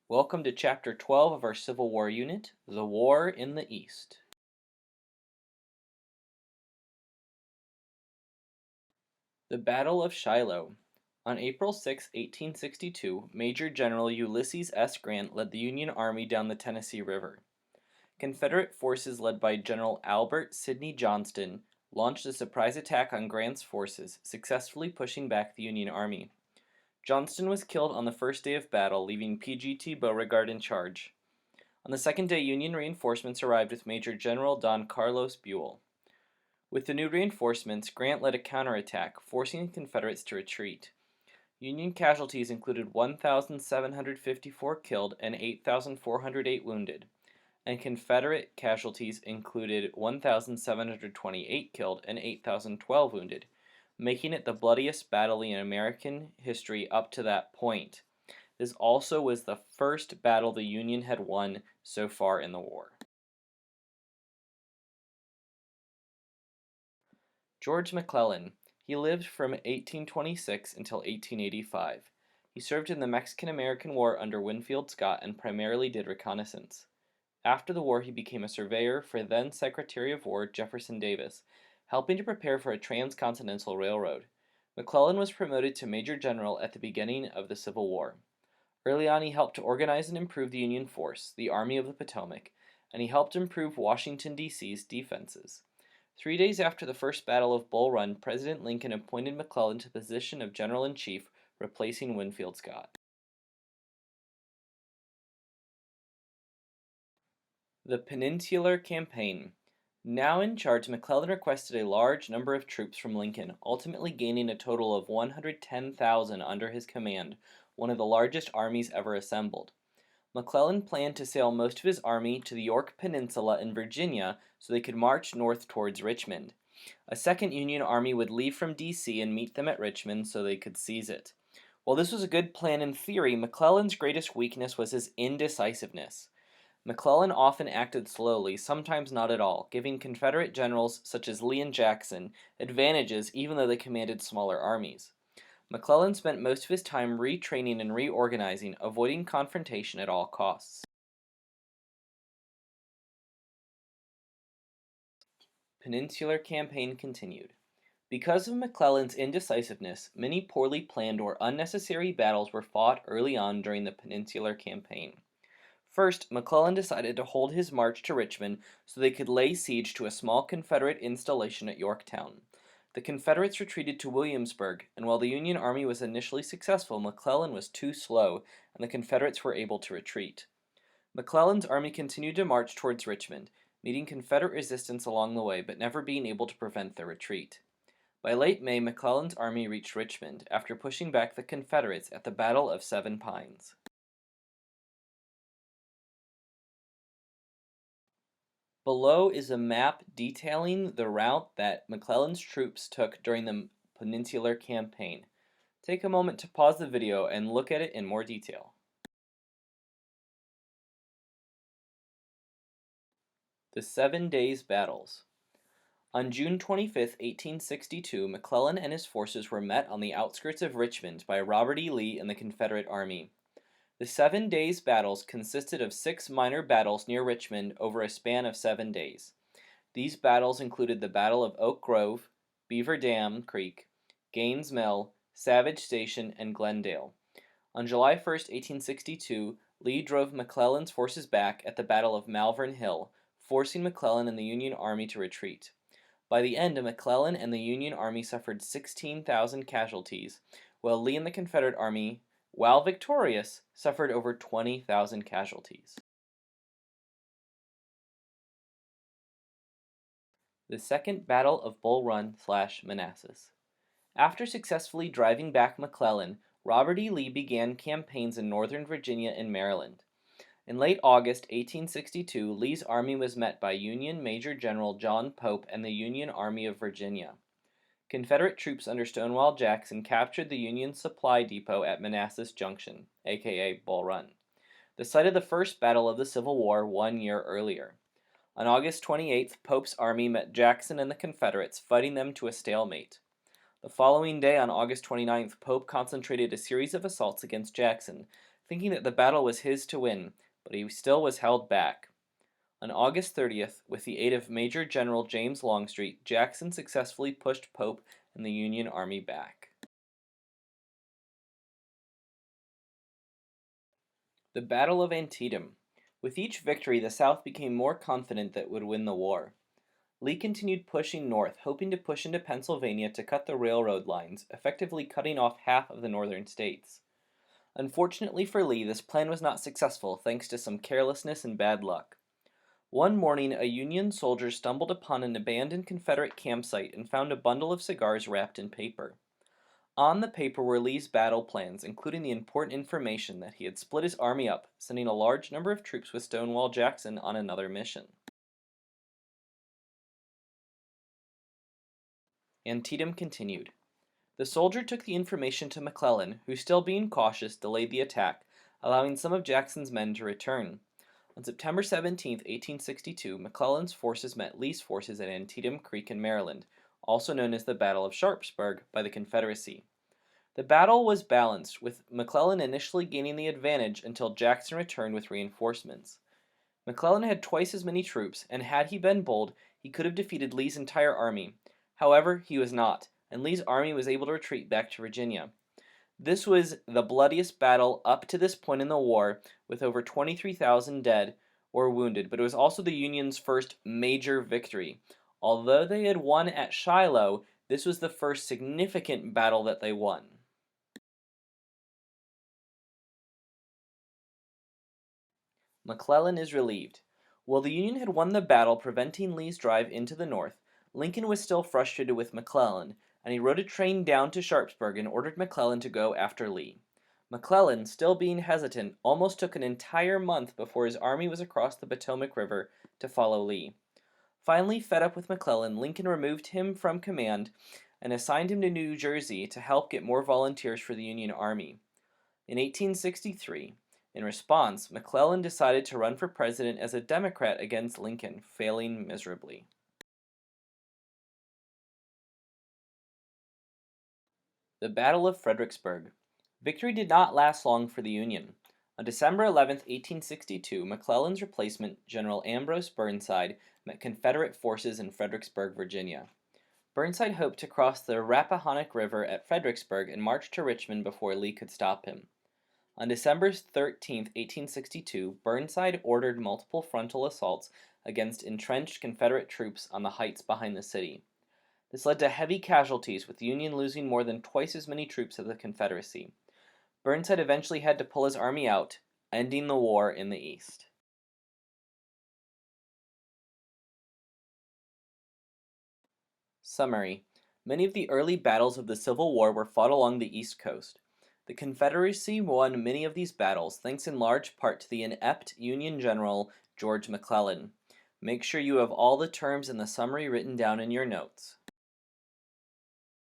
Welcome to Chapter 12 of our Civil War unit, The War in the East. The Battle of Shiloh. On April 6, 1862, Major General Ulysses S. Grant led the Union Army down the Tennessee River. Confederate forces led by General Albert Sidney Johnston launched a surprise attack on Grant's forces, successfully pushing back the Union Army. Johnston was killed on the first day of battle, leaving P.G.T. Beauregard in charge. On the second day, Union reinforcements arrived with Major General Don Carlos Buell. With the new reinforcements, Grant led a counterattack, forcing the Confederates to retreat. Union casualties included 1,754 killed and 8,408 wounded, and Confederate casualties included 1,728 killed and 8,012 wounded, making it the bloodiest battle in American history up to that point. This also was the first battle the Union had won so far in the war. George McClellan. He lived from 1826 until 1885. He served in the Mexican-American War under Winfield Scott and primarily did reconnaissance. After the war, he became a surveyor for then Secretary of War Jefferson Davis, helping to prepare for a transcontinental railroad. McClellan was promoted to Major General at the beginning of the Civil War. Early on, he helped to organize and improve the Union force, the Army of the Potomac, and he helped improve Washington, D.C.'s defenses. 3 days after the first Battle of Bull Run, President Lincoln appointed McClellan to the position of General-in-Chief, replacing Winfield Scott. The Peninsular Campaign. Now in charge, McClellan requested a large number of troops from Lincoln, ultimately gaining a total of 110,000 under his command, one of the largest armies ever assembled. McClellan planned to sail most of his army to the York Peninsula in Virginia so they could march north towards Richmond. A second Union army would leave from D.C. and meet them at Richmond so they could seize it. While this was a good plan in theory, McClellan's greatest weakness was his indecisiveness. McClellan often acted slowly, sometimes not at all, giving Confederate generals such as Lee and Jackson advantages even though they commanded smaller armies. McClellan spent most of his time retraining and reorganizing, avoiding confrontation at all costs. Peninsular Campaign continued. Because of McClellan's indecisiveness, many poorly planned or unnecessary battles were fought early on during the Peninsular Campaign. First, McClellan decided to hold his march to Richmond so they could lay siege to a small Confederate installation at Yorktown. The Confederates retreated to Williamsburg, and while the Union Army was initially successful, McClellan was too slow, and the Confederates were able to retreat. McClellan's army continued to march towards Richmond, meeting Confederate resistance along the way, but never being able to prevent their retreat. By late May, McClellan's army reached Richmond, after pushing back the Confederates at the Battle of Seven Pines. Below is a map detailing the route that McClellan's troops took during the Peninsular Campaign. Take a moment to pause the video and look at it in more detail. The 7 Days Battles. On June 25, 1862, McClellan and his forces were met on the outskirts of Richmond by Robert E. Lee and the Confederate Army. The 7 Days Battles consisted of 6 minor battles near Richmond over a span of 7 days. These battles included the Battle of Oak Grove, Beaver Dam Creek, Gaines Mill, Savage Station, and Glendale. On July 1, 1862, Lee drove McClellan's forces back at the Battle of Malvern Hill, forcing McClellan and the Union Army to retreat. By the end, McClellan and the Union Army suffered 16,000 casualties, while Lee and the Confederate Army, while victorious, suffered over 20,000 casualties. The Second Battle of Bull Run/Manassas. After successfully driving back McClellan, Robert E. Lee began campaigns in northern Virginia and Maryland. In late August 1862, Lee's army was met by Union Major General John Pope and the Union Army of Virginia. Confederate troops under Stonewall Jackson captured the Union supply depot at Manassas Junction, aka Bull Run, the site of the first battle of the Civil War 1 year earlier. On August 28th, Pope's army met Jackson and the Confederates, fighting them to a stalemate. The following day, on August 29th, Pope concentrated a series of assaults against Jackson, thinking that the battle was his to win, but he still was held back. On August 30th, with the aid of Major General James Longstreet, Jackson successfully pushed Pope and the Union Army back. The Battle of Antietam. With each victory, the South became more confident that it would win the war. Lee continued pushing north, hoping to push into Pennsylvania to cut the railroad lines, effectively cutting off half of the northern states. Unfortunately for Lee, this plan was not successful thanks to some carelessness and bad luck. One morning, a Union soldier stumbled upon an abandoned Confederate campsite and found a bundle of cigars wrapped in paper. On the paper were Lee's battle plans, including the important information that he had split his army up, sending a large number of troops with Stonewall Jackson on another mission. Antietam continued. The soldier took the information to McClellan, who, still being cautious, delayed the attack, allowing some of Jackson's men to return. On September 17, 1862, McClellan's forces met Lee's forces at Antietam Creek in Maryland, also known as the Battle of Sharpsburg by the Confederacy. The battle was balanced, with McClellan initially gaining the advantage until Jackson returned with reinforcements. McClellan had twice as many troops, and had he been bold, he could have defeated Lee's entire army. However, he was not, and Lee's army was able to retreat back to Virginia. This was the bloodiest battle up to this point in the war, with over 23,000 dead or wounded, but it was also the Union's first major victory. Although they had won at Shiloh, this was the first significant battle that they won. McClellan is relieved. While the Union had won the battle preventing Lee's drive into the north, Lincoln was still frustrated with McClellan, and he rode a train down to Sharpsburg and ordered McClellan to go after Lee. McClellan, still being hesitant, almost took an entire month before his army was across the Potomac River to follow Lee. Finally, fed up with McClellan, Lincoln removed him from command and assigned him to New Jersey to help get more volunteers for the Union Army. In 1863, in response, McClellan decided to run for president as a Democrat against Lincoln, failing miserably. The Battle of Fredericksburg. Victory did not last long for the Union. On December 11, 1862, McClellan's replacement, General Ambrose Burnside, met Confederate forces in Fredericksburg, Virginia. Burnside hoped to cross the Rappahannock River at Fredericksburg and march to Richmond before Lee could stop him. On December 13, 1862, Burnside ordered multiple frontal assaults against entrenched Confederate troops on the heights behind the city. This led to heavy casualties, with the Union losing more than twice as many troops as the Confederacy. Burnside eventually had to pull his army out, ending the war in the East. Summary. Many of the early battles of the Civil War were fought along the East Coast. The Confederacy won many of these battles, thanks in large part to the inept Union General George McClellan. Make sure you have all the terms in the summary written down in your notes.